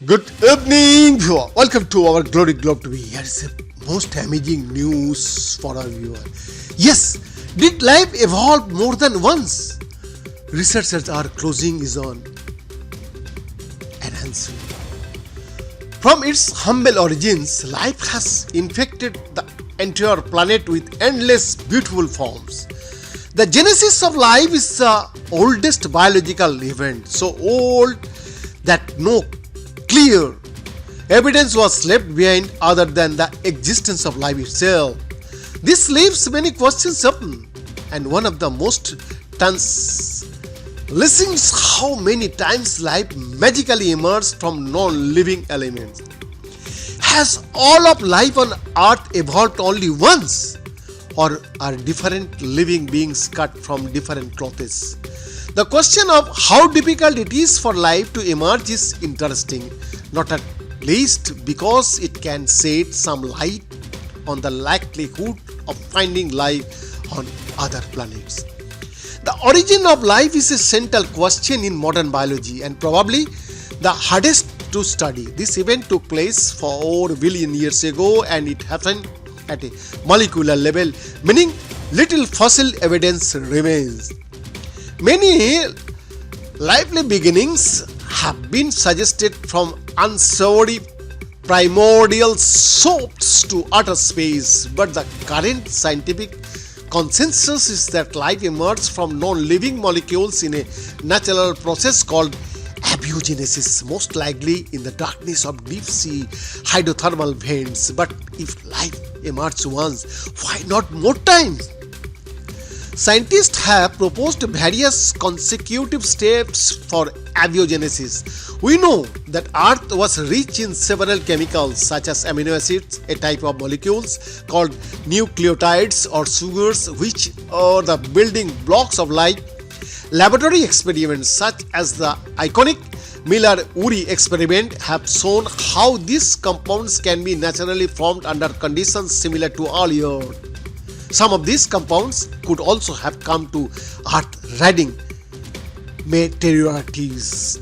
Good evening, viewer. Welcome to our Glory Globe TV. Here is a most amazing news for our viewer. Yes, did life evolve more than once? Researchers are closing is on enhancing. From its humble origins, life has infected the entire planet with endless beautiful forms. The genesis of life is the oldest biological event, so old that no clear evidence was left behind other than the existence of life itself. This leaves many questions open, and one of the most listening is how many times life magically emerged from non-living elements. Has all of life on Earth evolved only once, or are different living beings cut from different clothes? The question of how difficult it is for life to emerge is interesting, not at least because it can shed some light on the likelihood of finding life on other planets. The origin of life is a central question in modern biology and probably the hardest to study. This event took place 4 billion years ago and it happened at a molecular level, meaning little fossil evidence remains. Many lively beginnings have been suggested from unsavory primordial soaps to outer space, but the current scientific consensus is that life emerged from non-living molecules in a natural process called abiogenesis, most likely in the darkness of deep-sea hydrothermal vents. But if life emerged once, why not more times? Scientists have proposed various consecutive steps for abiogenesis. We know that Earth was rich in several chemicals such as amino acids, a type of molecules called nucleotides or sugars, which are the building blocks of life. Laboratory experiments such as the iconic Miller-Urey experiment have shown how these compounds can be naturally formed under conditions similar to earlier. Some of these compounds could also have come to Earth riding meteorites.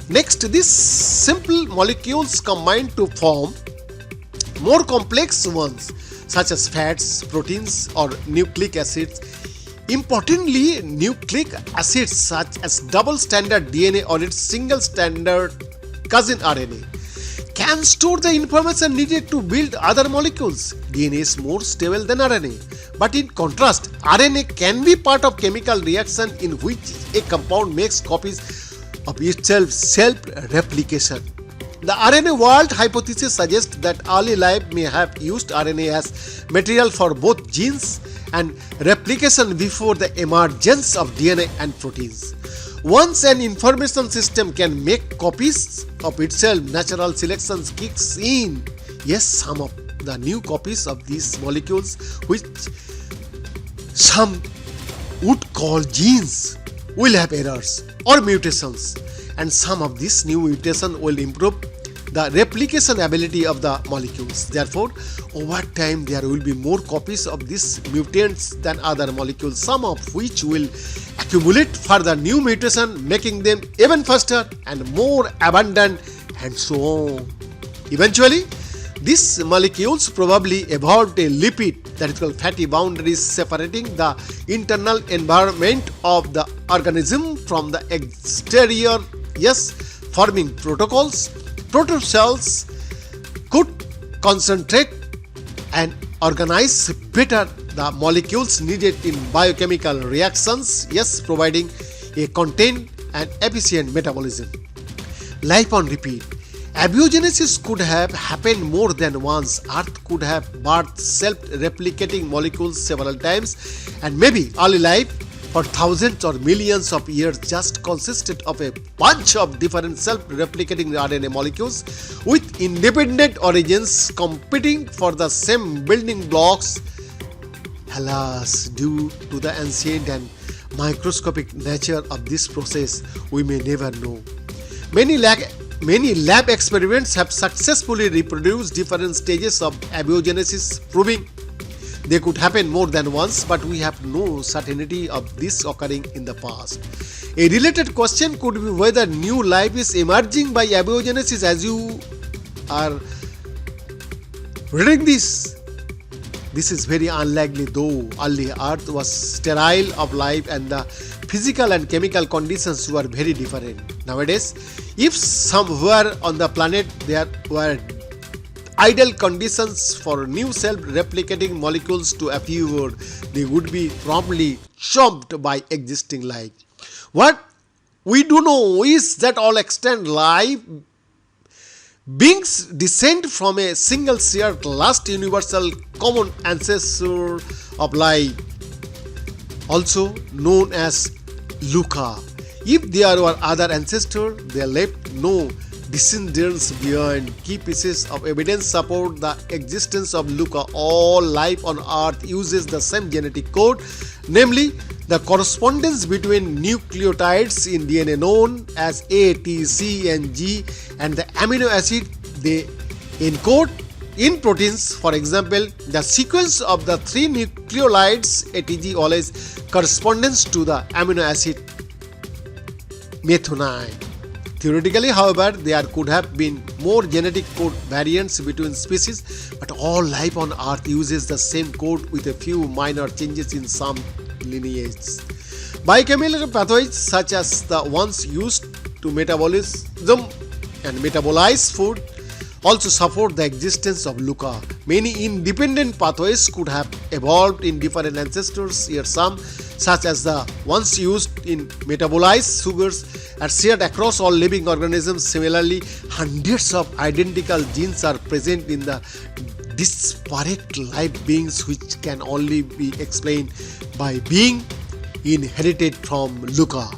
Next, these simple molecules combine to form more complex ones such as fats, proteins, or nucleic acids. Importantly, nucleic acids such as double-stranded DNA or its single-stranded cousin RNA can store the information needed to build other molecules. DNA is more stable than RNA, but in contrast, RNA can be part of chemical reaction in which a compound makes copies of itself, self-replication. The RNA world hypothesis suggests that early life may have used RNA as material for both genes and replication before the emergence of DNA and proteins. Once an information system can make copies of itself, natural selection kicks in. Yes, some of the new copies of these molecules, which some would call genes, will have errors or mutations, and some of these new mutations will improve the replication ability of the molecules. Therefore, over time there will be more copies of these mutants than other molecules, some of which will accumulate further new mutation, making them even faster and more abundant, and so on. Eventually, these molecules probably evolved a lipid, that is called fatty boundaries, separating the internal environment of the organism from the exterior, yes, forming protocols. Protocells could concentrate and organize better the molecules needed in biochemical reactions, yes, providing a contained and efficient metabolism. Life on repeat. Abiogenesis could have happened more than once. Earth could have birthed self-replicating molecules several times, and maybe early life for thousands or millions of years just consisted of a bunch of different self-replicating RNA molecules with independent origins competing for the same building blocks. Alas, due to the ancient and microscopic nature of this process, we may never know. Many lab experiments have successfully reproduced different stages of abiogenesis, proving they could happen more than once, but we have no certainty of this occurring in the past. A related question could be whether new life is emerging by abiogenesis. As you are reading this, this is very unlikely, though early Earth was sterile of life and the physical and chemical conditions were very different. Nowadays, if somewhere on the planet there were ideal conditions for new self-replicating molecules to appear, they would be promptly chopped by existing life. What we do know is that all extant life beings descend from a single shared last universal common ancestor of life, also known as Luca. If there were other ancestors, they left no descendants behind. Key pieces of evidence support the existence of Luca. All life on Earth uses the same genetic code, namely the correspondence between nucleotides in DNA known as A, T, C, and G and the amino acid they encode in proteins. For example, the sequence of the 3 nucleotides ATG always corresponds to the amino acid methionine. Theoretically, however, there could have been more genetic code variants between species, but all life on Earth uses the same code with a few minor changes in some lineages. Biochemical pathways such as the ones used to metabolism and metabolize food also support the existence of Luca. Many independent pathways could have evolved in different ancestors. Here some, such as the ones used in metabolize sugars, are shared across all living organisms. Similarly, hundreds of identical genes are present in the disparate life beings, which can only be explained by being inherited from Luca.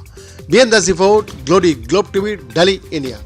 BN Das report, Glory, Globe TV, Delhi, India.